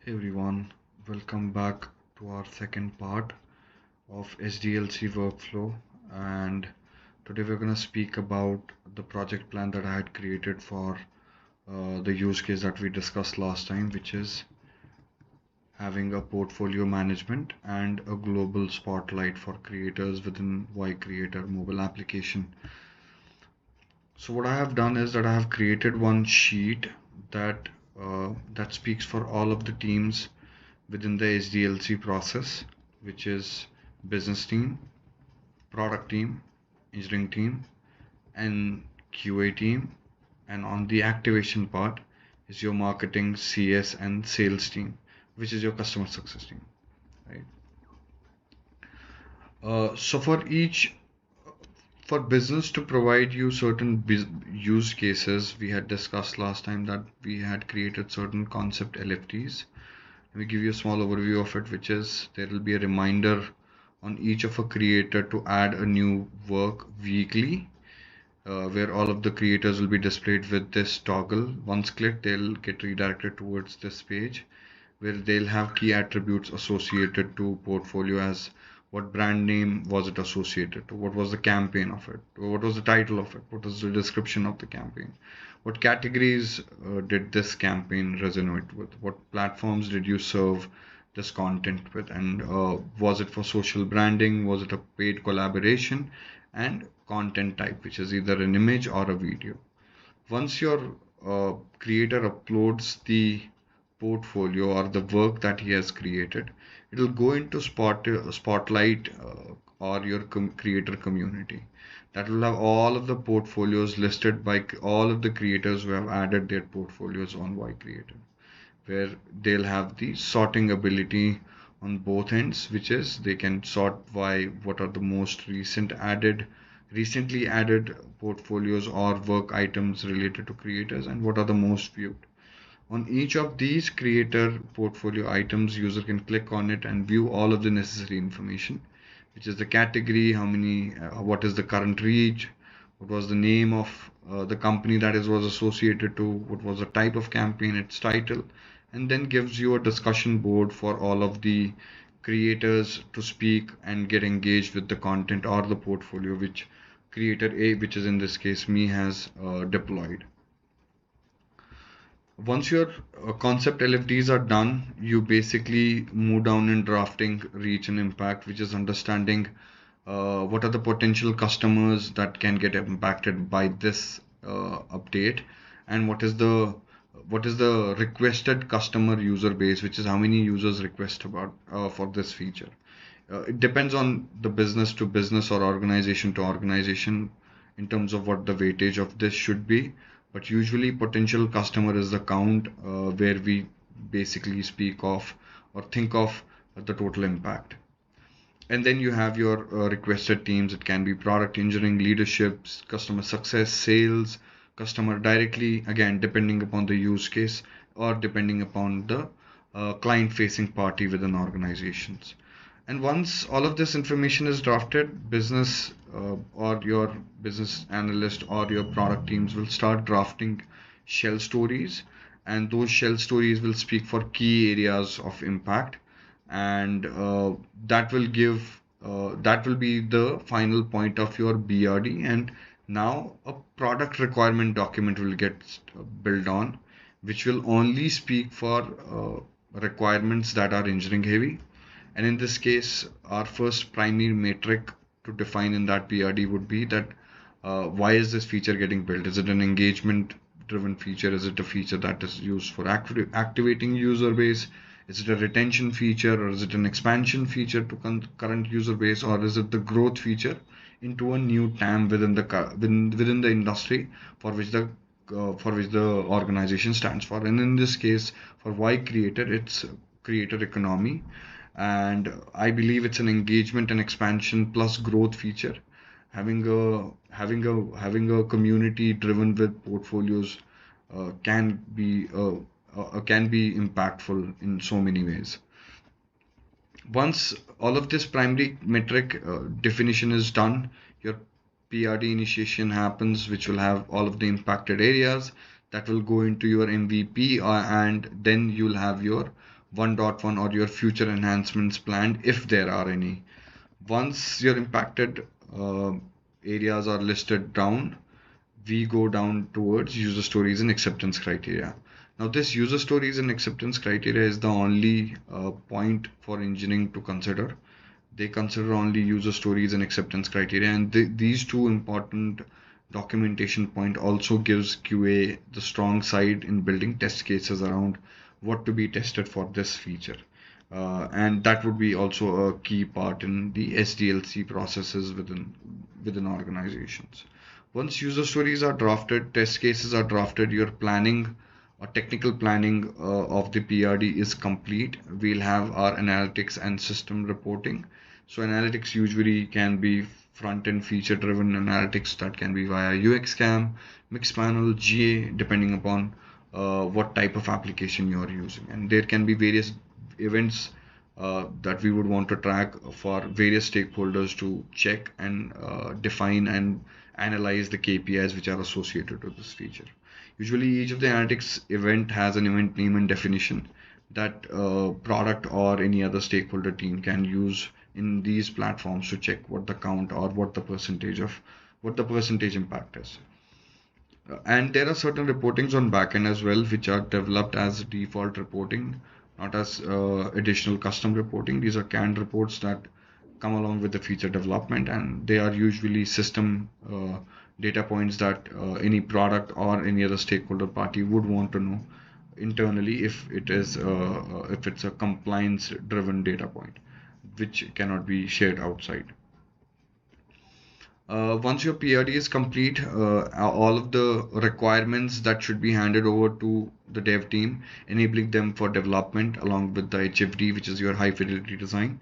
Hey everyone, welcome back to our second part of SDLC workflow. And today we're going to speak about the project plan that I had created for the use case that we discussed last time, which is having a portfolio management and a global spotlight for creators within YCreator mobile application. So what I have done is that I have created one sheet that that speaks for all of the teams within the SDLC process, which is business team, product team, engineering team, and QA team. And on the activation part is your marketing, CS, and sales team, which is your customer success team, right? So for business to provide you certain use cases, we had discussed last time that we had created certain concept LFTs. Let me give you a small overview of it, which is there will be a reminder on each of a creator to add a new work weekly, where all of the creators will be displayed with this toggle. Once clicked, they'll get redirected towards this page where they'll have key attributes associated to portfolio, as what brand name was it associated to, what was the campaign of it, what was the title of it, what was the description of the campaign, what categories did this campaign resonate with, what platforms did you serve this content with, and was it for social branding, was it a paid collaboration, and content type, which is either an image or a video. Once your creator uploads the portfolio or the work that he has created, it will go into Spotlight or your creator community. That will have all of the portfolios listed by all of the creators who have added their portfolios on YCreator, where they'll have the sorting ability on both ends, which is they can sort by what are the most recently added portfolios or work items related to creators, and what are the most viewed. On each of these creator portfolio items, user can click on it and view all of the necessary information, which is the category, what is the current reach, what was the name of the company that is was associated to, what was the type of campaign, its title, and then gives you a discussion board for all of the creators to speak and get engaged with the content or the portfolio which creator A, which is in this case me, has deployed. Once your concept LFDs are done, you basically move down in drafting reach and impact, which is understanding what are the potential customers that can get impacted by this update, and what is the requested customer user base, which is how many users request about for this feature. It depends on the business to business or organization to organization in terms of what the weightage of this should be. But usually, potential customer is the count where we basically speak of or think of the total impact. And then you have your requested teams. It can be product engineering, leadership, customer success, sales, customer directly, again, depending upon the use case or depending upon the client facing party within organizations. And once all of this information is drafted, business or your business analyst or your product teams will start drafting shell stories, and those shell stories will speak for key areas of impact, and that will be the final point of your BRD. And now a product requirement document will get built on, which will only speak for requirements that are engineering heavy. And in this case, our first primary metric to define in that PRD would be that why is this feature getting built? Is it an engagement driven feature? Is it a feature that is used for activating user base? Is it a retention feature, or is it an expansion feature to current user base, or is it the growth feature into a new TAM within the industry for which the organization stands for? And in this case, for YCreator, it's creator economy, and I believe it's an engagement and expansion plus growth feature. Having a community driven with portfolios can be impactful in so many ways. Once all of this primary metric definition is done, your PRD initiation happens, which will have all of the impacted areas that will go into your MVP, and then you'll have your 1.1 or your future enhancements planned if there are any. Once your impacted areas are listed down, we go down towards user stories and acceptance criteria. Now, this user stories and acceptance criteria is the only point for engineering to consider. They consider only user stories and acceptance criteria, and these two important documentation point also gives QA the strong side in building test cases around what to be tested for this feature. And that would be also a key part in the SDLC processes within organizations. Once user stories are drafted, test cases are drafted, your planning or technical planning of the PRD is complete. We'll have our analytics and system reporting. So analytics usually can be front-end feature-driven analytics that can be via UXCam, Mixpanel, GA, depending upon what type of application you are using. And there can be various events that we would want to track for various stakeholders to check and define and analyze the KPIs which are associated with this feature. Usually each of the analytics event has an event name and definition that product or any other stakeholder team can use in these platforms to check what the count or what the percentage impact is. And there are certain reportings on backend as well, which are developed as default reporting, not as additional custom reporting. These are canned reports that come along with the feature development, and they are usually system data points that any product or any other stakeholder party would want to know internally if it's a compliance driven data point which cannot be shared outside. Once your PRD is complete, all of the requirements that should be handed over to the dev team, enabling them for development along with the HFD, which is your high fidelity design.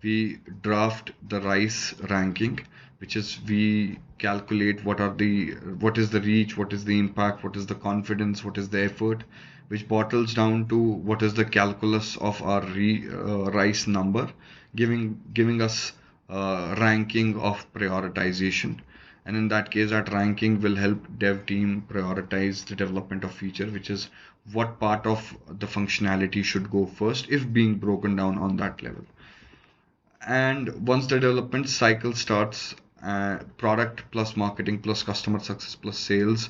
We draft the RICE ranking, which is we calculate what is the reach, what is the impact, what is the confidence, what is the effort, which bottles down to what is the calculus of our RICE number, giving us ranking of prioritization. And in that case, that ranking will help dev team prioritize the development of feature, which is what part of the functionality should go first if being broken down on that level. And once the development cycle starts, product plus marketing plus customer success plus sales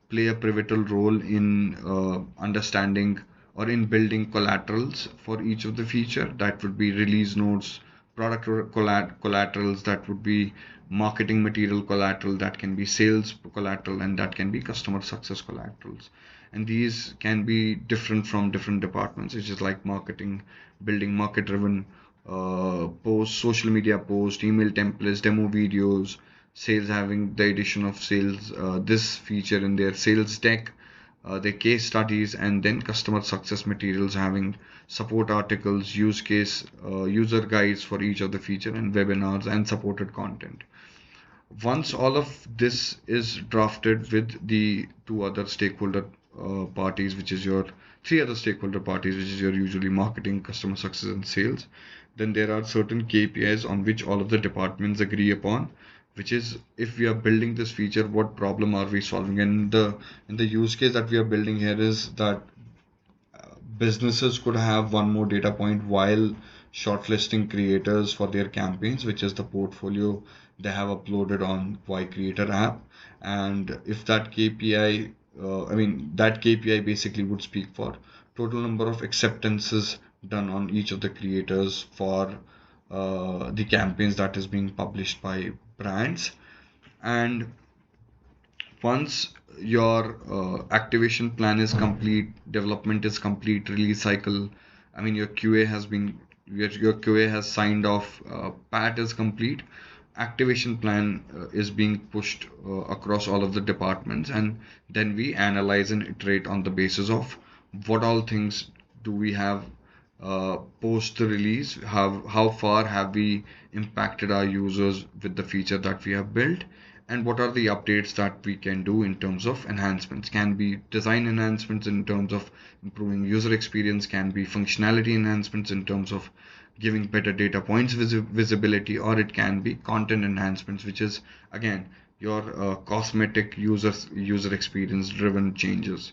play a pivotal role in understanding or in building collaterals for each of the feature. That would be release notes, product collaterals, that would be marketing material collateral, that can be sales collateral, and that can be customer success collaterals. And these can be different from different departments. It's just like marketing, building market driven posts, social media posts, email templates, demo videos, sales having the addition of sales, this feature in their sales deck, their case studies, and then customer success materials having support articles, use case, user guides for each of the feature, and webinars and supported content. Once all of this is drafted with the two other stakeholder parties, which is your three other stakeholder parties, which is your usually marketing, customer success, and sales, then there are certain KPIs on which all of the departments agree upon, which is if we are building this feature, what problem are we solving? And in the use case that we are building here is that businesses could have one more data point while shortlisting creators for their campaigns, which is the portfolio they have uploaded on YCreator App. And if that KPI, that KPI basically would speak for total number of acceptances done on each of the creators for the campaigns that is being published by brands. And once your activation plan is complete, development is complete, release cycle, your QA has been, your QA has signed off, PAT is complete, activation plan is being pushed across all of the departments, and then we analyze and iterate on the basis of what all things do we have post the release, how far have we impacted our users with the feature that we have built, and what are the updates that we can do in terms of enhancements. Can be design enhancements in terms of improving user experience, can be functionality enhancements in terms of giving better data points visibility, or it can be content enhancements, which is again your cosmetic user experience driven changes.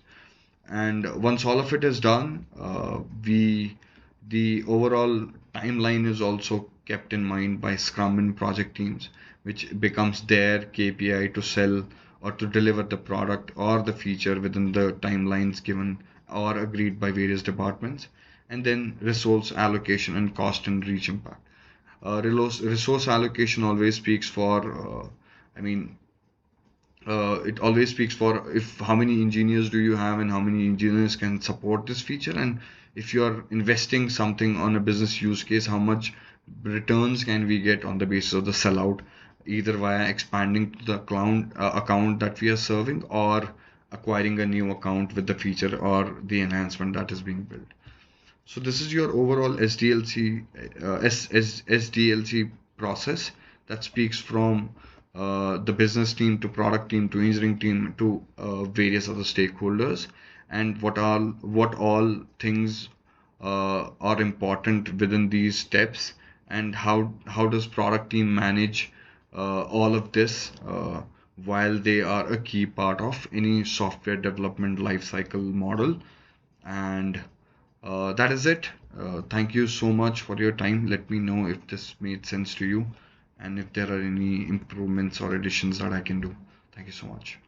And once all of it is done, we The overall timeline is also kept in mind by Scrum and project teams, which becomes their KPI to sell or to deliver the product or the feature within the timelines given or agreed by various departments. And then resource allocation and cost and reach impact. Resource allocation always speaks for, I mean, it always speaks for if how many engineers do you have and how many engineers can support this feature, and if you are investing something on a business use case, how much returns can we get on the basis of the sellout, either via expanding to the account that we are serving or acquiring a new account with the feature or the enhancement that is being built. So this is your overall SDLC process that speaks from the business team to product team to engineering team to various other stakeholders, and what all things are important within these steps, and how does product team manage all of this while they are a key part of any software development lifecycle model. And that is it. Thank you so much for your time. Let me know if this made sense to you and if there are any improvements or additions that I can do. Thank you so much.